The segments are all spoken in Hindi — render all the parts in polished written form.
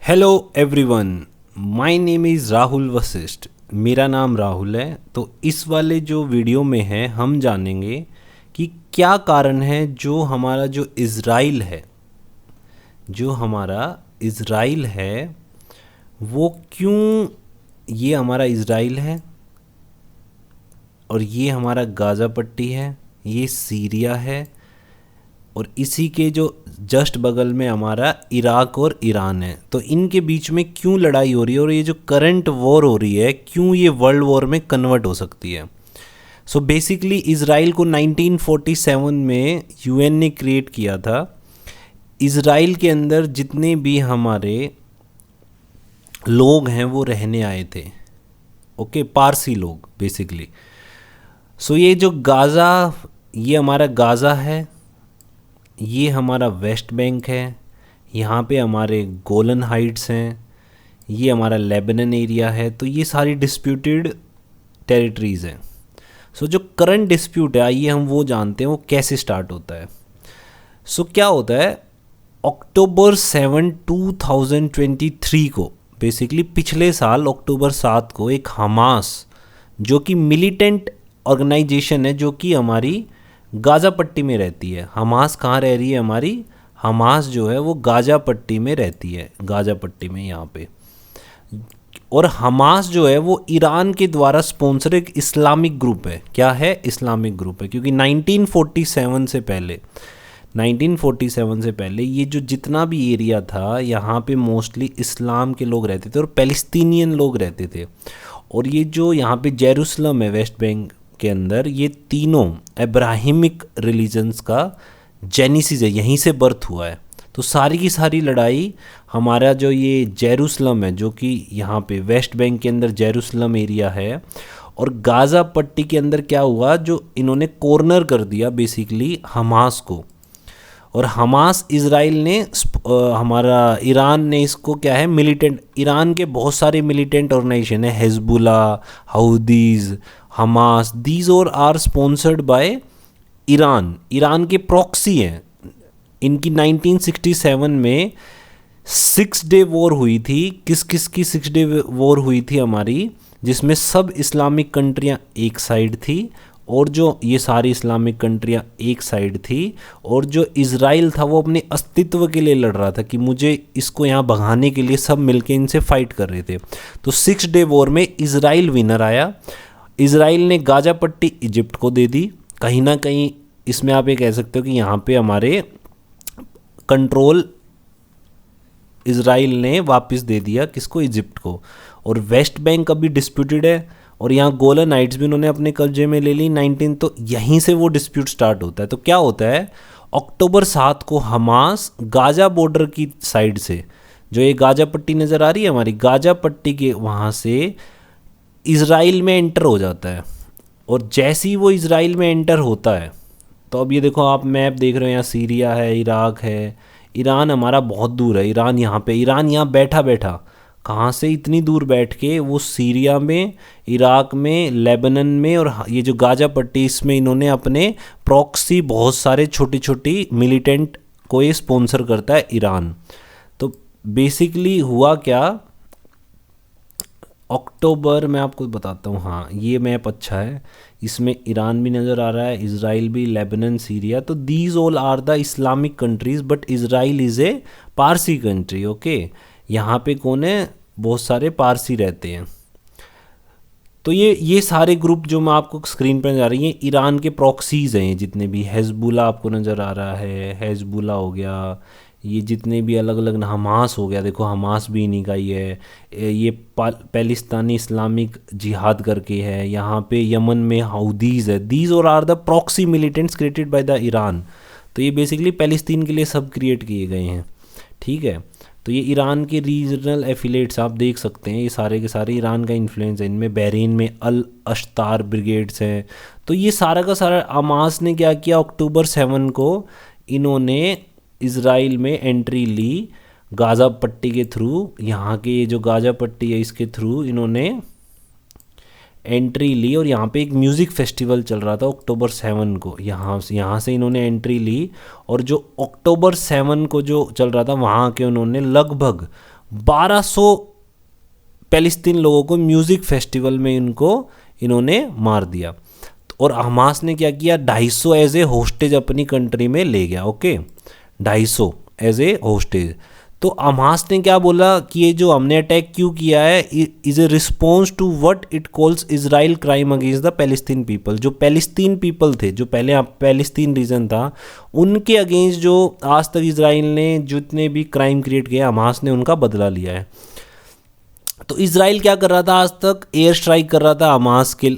Hello everyone, my name is Rahul Vashishtha. मेरा नाम राहुल है। तो इस वाले जो वीडियो में है हम जानेंगे कि क्या कारण है जो हमारा इज़राइल है वो क्यों, ये हमारा इज़राइल है और ये हमारा गाज़ा पट्टी है, ये सीरिया है और इसी के जो जस्ट बगल में हमारा इराक और ईरान है। तो इनके बीच में क्यों लड़ाई हो रही है और ये जो करंट वॉर हो रही है क्यों ये वर्ल्ड वॉर में कन्वर्ट हो सकती है। सो बेसिकली इज़राइल को 1947 में यूएन ने क्रिएट किया था। इज़राइल के अंदर जितने भी हमारे लोग हैं वो रहने आए थे, ओके, पारसी लोग बेसिकली। सो ये जो गाज़ा, ये हमारा गाज़ा है, ये हमारा वेस्ट बैंक है, यहाँ पे हमारे गोलन हाइट्स हैं, ये हमारा लेबनन एरिया है। तो ये सारी डिस्प्यूटेड टेरिटरीज़ हैं। सो जो करंट डिस्प्यूट है, आइए हम वो जानते हैं वो कैसे स्टार्ट होता है। सो क्या होता है, अक्टूबर 7, 2023 को, बेसिकली पिछले साल अक्टूबर 7 को एक हमास जो कि मिलिटेंट ऑर्गेनाइजेशन है जो कि हमारी गाज़ा पट्टी में रहती है। हमास कहाँ रह रही है हमारी? हमास जो है वो गाज़ा पट्टी में रहती है, गाज़ा पट्टी में यहाँ पे। और हमास जो है वो ईरान के द्वारा स्पॉन्सर एक इस्लामिक ग्रुप है। क्या है? इस्लामिक ग्रुप है। क्योंकि 1947 से पहले ये जो जितना भी एरिया था यहाँ पे मोस्टली इस्लाम के लोग रहते थे और पैलेस्टीनियन लोग रहते थे। और ये जो यहाँ पे जेरूसलम है वेस्ट बैंक के अंदर, ये तीनों अब्राहिमिक रिलीजन्स का जेनेसिस है, यहीं से बर्थ हुआ है। तो सारी की सारी लड़ाई हमारा जो ये जेरूसलम है जो कि यहाँ पे वेस्ट बैंक के अंदर जेरूसलम एरिया है और गाज़ा पट्टी के अंदर क्या हुआ, जो इन्होंने कॉर्नर कर दिया बेसिकली हमास को। और हमास इज़राइल ने हमारा ईरान ने इसको क्या है, मिलिटेंट, ईरान के बहुत सारे मिलिटेंट ऑर्गेनाइजेशन है, हिजबुल्ला, हाउदीज़, हमास, दीज और आर स्पॉन्सर्ड बाय ईरान के प्रॉक्सी हैं। इनकी 1967 में 6 डे वॉर हुई थी। किस किस की 6 डे वॉर हुई थी हमारी, जिसमें सब इस्लामिक कंट्रियां एक साइड थी और जो ये सारी इस्लामिक कंट्रियां एक साइड थी और जो इज़राइल था वो अपने अस्तित्व के लिए लड़ रहा था कि मुझे इसको यहाँ भगाने के लिए सब मिलके इनसे फाइट कर रहे थे। तो 6 डे वॉर में इज़राइल विनर आया। इज़राइल ने गाज़ा पट्टी इजिप्ट को दे दी। कहीं ना कहीं इसमें आप ये कह सकते हो कि यहाँ पे हमारे कंट्रोल इज़राइल ने वापस दे दिया, किसको? इजिप्ट को। और वेस्ट बैंक अभी डिस्प्यूटेड है और यहाँ गोलन हाइट्स भी उन्होंने अपने कब्जे में ले ली 19। तो यहीं से वो डिस्प्यूट स्टार्ट होता है। तो क्या होता है, अक्टूबर 7 को हमास गाज़ा बॉर्डर की साइड से, जो ये गाज़ा पट्टी नज़र आ रही है हमारी, गाज़ा पट्टी के वहाँ से इज़राइल में एंटर हो जाता है। और जैसे ही वो इज़राइल में एंटर होता है, तो अब ये देखो आप मैप देख रहे हो, यहाँ सीरिया है, इराक है, ईरान हमारा बहुत दूर है। ईरान यहाँ बैठा बैठा, कहाँ से इतनी दूर बैठ के वो सीरिया में, इराक में, लेबनन में और ये जो गाज़ा पट्टी, इसमें इन्होंने अपने प्रॉक्सी बहुत सारे छोटी छोटी मिलिटेंट को ये स्पॉन्सर करता है ईरान। तो बेसिकली हुआ क्या, अक्टूबर, मैं आपको बताता हूँ, हाँ ये मैप अच्छा है, इसमें ईरान भी नज़र आ रहा है, इज़राइल भी, लेबनन, सीरिया। तो these all are the Islamic countries but Israel is a Parsi country, okay. यहाँ पे कौन है? बहुत सारे पारसी रहते हैं। तो ये सारे ग्रुप जो मैं आपको स्क्रीन पर नजर आ रही हैं, ईरान के प्रॉक्सीज़ हैं। जितने भी हिजबुल्ला आपको नज़र आ रहा है, हिजबुल्ला हो गया, ये जितने भी अलग अलग, हमास हो गया, देखो हमास भी इन्हीं का ही है। ये पैलेस्तानी इस्लामिक जिहाद करके है, यहाँ पे यमन में हाउदीज़ है। दीज और are the proxy militants created by the Iran. तो ये बेसिकली पैलेस्तीन के लिए सब क्रिएट किए गए हैं, ठीक है। तो ये ईरान के रीजनल एफिलेट्स आप देख सकते हैं, ये सारे के सारे ईरान का इन्फ्लुएंस है इनमें। बहरीन में अल अश्तार ब्रिगेड्स हैं। तो ये सारा का सारा हमास ने क्या किया, अक्टूबर 7 को इन्होंने इज़राइल में एंट्री ली गाज़ा पट्टी के थ्रू। यहाँ के ये जो गाज़ा पट्टी है इसके थ्रू इन्होंने एंट्री ली और यहाँ पे एक म्यूज़िक फेस्टिवल चल रहा था अक्टूबर 7 को। यहाँ से इन्होंने एंट्री ली और जो अक्टूबर 7 को जो चल रहा था वहाँ के उन्होंने लगभग 1200 पैलेस्तीन लोगों को म्यूज़िक फेस्टिवल में इन्होंने मार दिया। और हमास ने क्या किया, 250 एज ए होस्टेज अपनी कंट्री में ले गया। Okay, 250 as a hostage. तो हमास ने क्या बोला कि ये जो हमने अटैक क्यों किया है, is a response to what it calls Israel crime against the Palestine people. जो पैलेस्तीन पीपल थे, जो पहले पैलेस्तीन रीजन था, उनके अगेंस्ट जो आज तक इजराइल ने जितने भी क्राइम क्रिएट किया, हमास ने उनका बदला लिया है। तो इजराइल क्या कर रहा था, आज तक एयर स्ट्राइक कर रहा था हमास के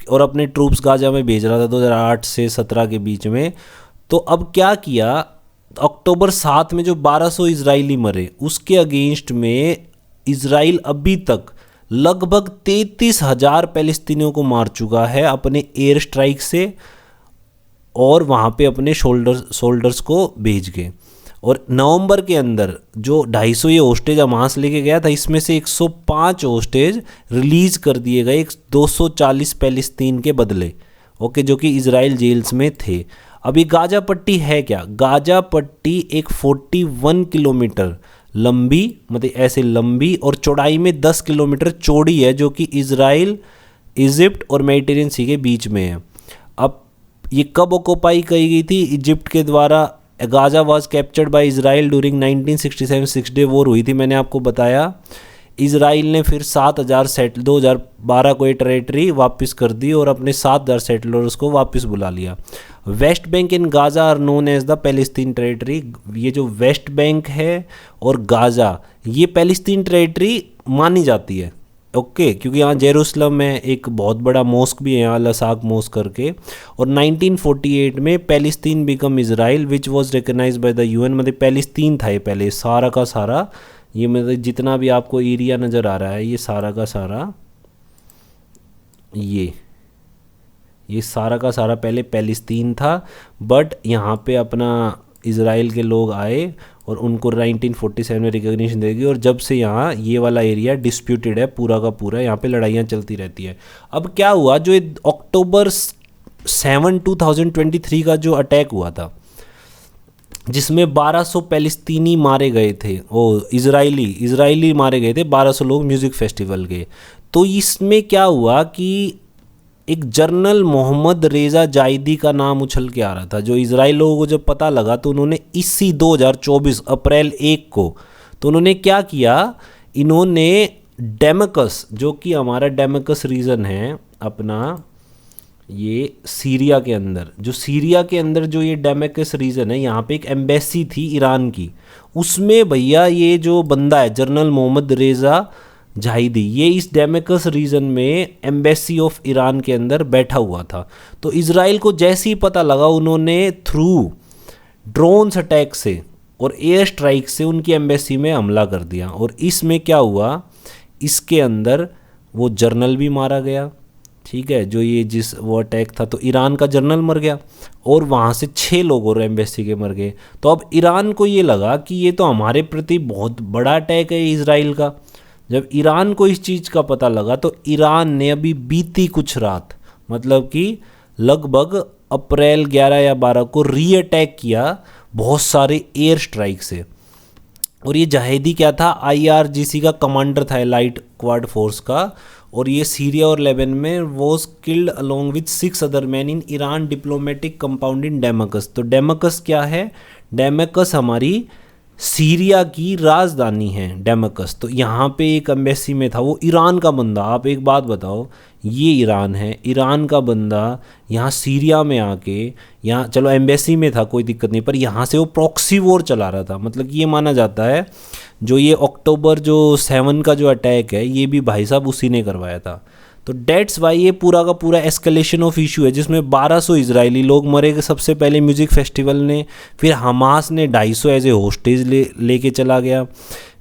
और अपने ट्रूप्स गाजा में भेज रहा था 2008 से 17 के बीच में। तो अब क्या किया, अक्टूबर 7 में जो 1200 इजरायली मरे, उसके अगेंस्ट में इजराइल अभी तक लगभग 33,000 पैलेस्तीनियों को मार चुका है अपने एयर स्ट्राइक से, और वहाँ पे अपने सोल्डर्स को भेज के। और नवंबर के अंदर जो 250 ये होस्टेज हमास लेके गया था, इसमें से 105 होस्टेज रिलीज़ कर दिए गए 240 पैलेस्तीन के बदले। ओके, जो कि इजराइल जेल्स में थे। अभी गाजा पट्टी है क्या, गाजा पट्टी एक 41 किलोमीटर लंबी, मतलब ऐसे लंबी और चौड़ाई में 10 किलोमीटर चौड़ी है, जो कि इजराइल, इजिप्ट और मेडिटेरियन सी के बीच में है। अब ये कब ऑक्यूपाई की गई थी इजिप्ट के द्वारा? Gaza was captured by Israel during 1967, 6 day war हुई थी, मैंने आपको बताया। इजराइल ने फिर 2012 को ये टेरेटरी वापस कर दी और अपने 7,000 सेटलर्स को वापस बुला लिया। West Bank in Gaza are known as the Palestine territory. ये जो वेस्ट बैंक है और गाजा, ये पैलेस्तीन टेरेटरी मानी जाती है। ओके, क्योंकि यहाँ जेरूसलम में एक बहुत बड़ा मॉस्क भी है, यहाँ लसाक मॉस्क करके। और 1948 में Palestine became Israel which was recognized by the UN. मतलब पैलेस्तीन था ये पहले सारा का सारा, ये मतलब जितना भी आपको एरिया नज़र आ रहा है, ये सारा का सारा, ये सारा का सारा पहले पैलेस्तीन था। बट यहाँ पे अपना इजराइल के लोग आए और उनको 1947 में रिकॉग्निशन देगी, और जब से यहाँ ये वाला एरिया डिस्प्यूटेड है पूरा का पूरा, यहाँ पे लड़ाइयाँ चलती रहती है। अब क्या हुआ, जो अक्टूबर 7, 2023 का जो अटैक हुआ था, जिसमें 1200 पैलेस्तीनी मारे गए थे, इजरायली मारे गए थे 1200 लोग म्यूज़िक फेस्टिवल के। तो इसमें क्या हुआ कि एक जर्नल मोहम्मद रेज़ा जायदी का नाम उछल के आ रहा था। जो इजराइल लोगों को जब पता लगा, तो उन्होंने इसी 2024 अप्रैल 1 को, तो उन्होंने क्या किया, इन्होंने डेमस्कस, जो कि हमारा डेमस्कस रीजन है अपना, ये सीरिया के अंदर, जो ये डेमस्कस रीजन है, यहाँ पे एक एम्बेसी थी ईरान की, उसमें भैया ये जो बंदा है जनरल मोहम्मद रेज़ा जाहिदी, ये इस डेमस्कस रीजन में एम्बेसी ऑफ ईरान के अंदर बैठा हुआ था। तो इजराइल को जैसे ही पता लगा, उन्होंने थ्रू ड्रोन्स अटैक से और एयर स्ट्राइक से उनकी एम्बेसी में हमला कर दिया। और इसमें क्या हुआ, इसके अंदर वो जर्नल भी मारा गया, ठीक है, जो ये जिस वो अटैक था, तो ईरान का जर्नल मर गया और वहाँ से 6 लोग और एम्बेसी के मर गए। तो अब ईरान को ये लगा कि ये तो हमारे प्रति बहुत बड़ा अटैक है इजराइल का। जब ईरान को इस चीज़ का पता लगा, तो ईरान ने अभी बीती कुछ रात, मतलब कि लगभग अप्रैल 11 या 12 को री अटैक किया बहुत सारे एयर स्ट्राइक से। और ये जाहिदी क्या था, IRGC का कमांडर था, लाइट क्वाड फोर्स का, और ये सीरिया और लेबन में was killed along with 6 other man in Iran diplomatic compound in Damascus. तो डेमस्कस क्या है, डेमस्कस हमारी सीरिया की राजधानी है डेमस्कस। तो यहाँ पे एक एम्बेसी में था वो ईरान का बंदा। आप एक बात बताओ, ये ईरान है, ईरान का बंदा यहाँ सीरिया में आके, यहाँ चलो एम्बेसी में था कोई दिक्कत नहीं, पर यहाँ से वो प्रॉक्सी वॉर चला रहा था। मतलब कि ये माना जाता है जो ये अक्टूबर जो 7 का जो अटैक है, ये भी भाई साहब उसी ने करवाया था। तो डेट्स वाई ये पूरा का पूरा एस्केलेशन ऑफ इशू है, जिसमें 1200 इजरायली लोग मरे सबसे पहले म्यूज़िक फेस्टिवल ने, फिर हमास ने 250 एज ए होस्टेज लेके चला गया,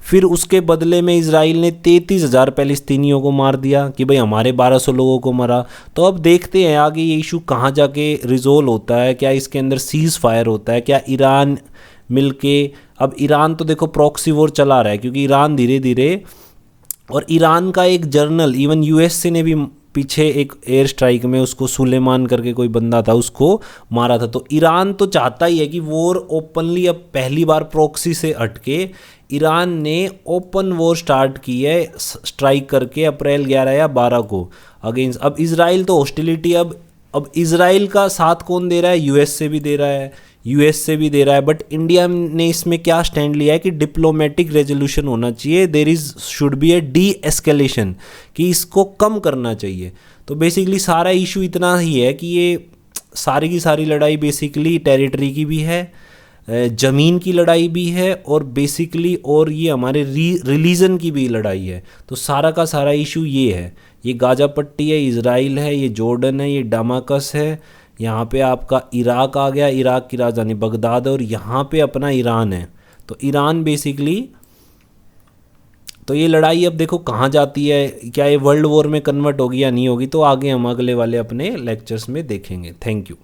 फिर उसके बदले में इजराइल ने 33,000 पैलेस्तीनियों को मार दिया कि भाई हमारे 1200 लोगों को मरा। तो अब देखते हैं आगे ये इशू कहाँ जाके रिजोल्व होता है, क्या इसके अंदर सीज़ फायर होता है, क्या ईरान मिलके, अब ईरान तो देखो प्रॉक्सी वॉर चला रहा है, क्योंकि ईरान धीरे धीरे, और ईरान का एक जर्नल इवन USA ने भी पीछे एक एयर स्ट्राइक में उसको सुलेमान करके कोई बंदा था, उसको मारा था। तो ईरान तो चाहता ही है कि वॉर ओपनली, अब पहली बार प्रॉक्सी से हटके ईरान ने ओपन वॉर स्टार्ट की है स्ट्राइक करके अप्रैल 11 या 12 को अगेंस्ट। अब इसराइल तो हॉस्टिलिटी, अब इसराइल का साथ कौन दे रहा है? यूएस से भी दे रहा है, यूएस से भी दे रहा है, बट इंडिया ने इसमें क्या स्टैंड लिया है कि डिप्लोमेटिक रेजोल्यूशन होना चाहिए, there is should be a deescalation, कि इसको कम करना चाहिए। तो बेसिकली सारा इशू इतना ही है कि ये सारी की सारी लड़ाई बेसिकली टेरिटरी की भी है, ज़मीन की लड़ाई भी है, और बेसिकली और ये हमारे रिलीजन की भी लड़ाई है। तो सारा का सारा इशू ये है, ये गाजा पट्टी है, इज़राइल है, ये जॉर्डन है, ये दामाकस है, यहाँ पे आपका इराक आ गया, इराक की राजधानी बगदाद है, और यहाँ पे अपना ईरान है। तो ईरान बेसिकली, तो ये लड़ाई अब देखो कहाँ जाती है, क्या ये वर्ल्ड वॉर में कन्वर्ट होगी या नहीं होगी, तो आगे हम अगले वाले अपने लेक्चर्स में देखेंगे। Thank you.